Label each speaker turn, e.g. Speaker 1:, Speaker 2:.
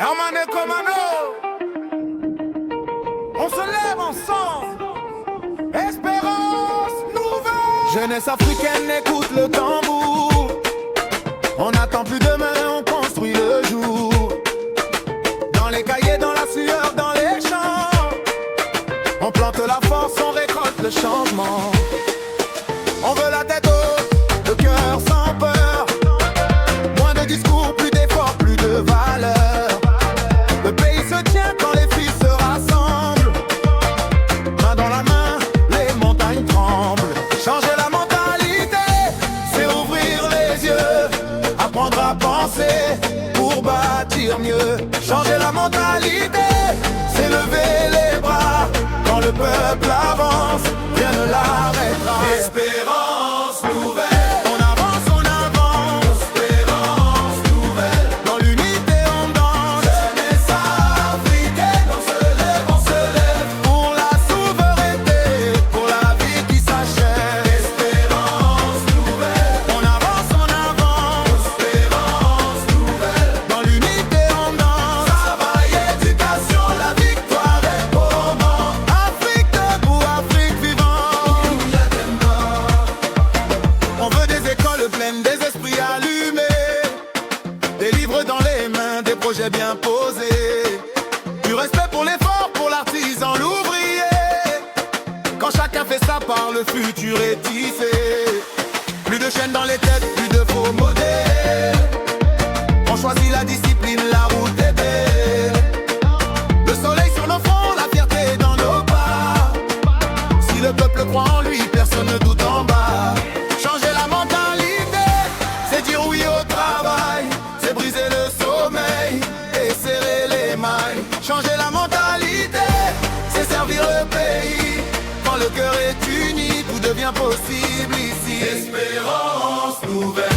Speaker 1: Amane Komano, on se lève ensemble. Espérance nouvelle. Jeunesse africaine, écoute le tambour. On n'attend plus demain, on construit le jour. Dans les cahiers, dans la sueur, dans les champs. On plante la force, on récolte le changement. On veut la tête haute, le cœur sans peur. Moins de discours, plus d'efforts, plus de valeur. Le pays se tient quand les filles se rassemblent. Main dans la main, les montagnes tremblent. Changer la mentalité, c'est ouvrir les yeux. Apprendre à penser pour bâtir mieux. Changer la mentalité, c'est lever les bras. Quand le peuple avance, rien ne l'arrêtera. Espérance nouvelle. Des esprits allumés, des livres dans les mains, des projets bien posés. Du respect pour l'effort, pour l'artisan, l'ouvrier. Quand chacun fait sa part, le futur est tissé. Plus de chaînes dans les têtes, plus de faux modèles. On choisit la discipline, la route est belle. Le soleil sur nos fronts, la fierté dans nos pas. Si le peuple croit en lui, personne ne doute en bas. Changer la mentalité, c'est dire oui au travail, c'est briser le sommeil et serrer les mailles. Changer la mentalité, c'est servir le pays. Quand le cœur est uni, tout devient possible ici. Espérance nouvelle.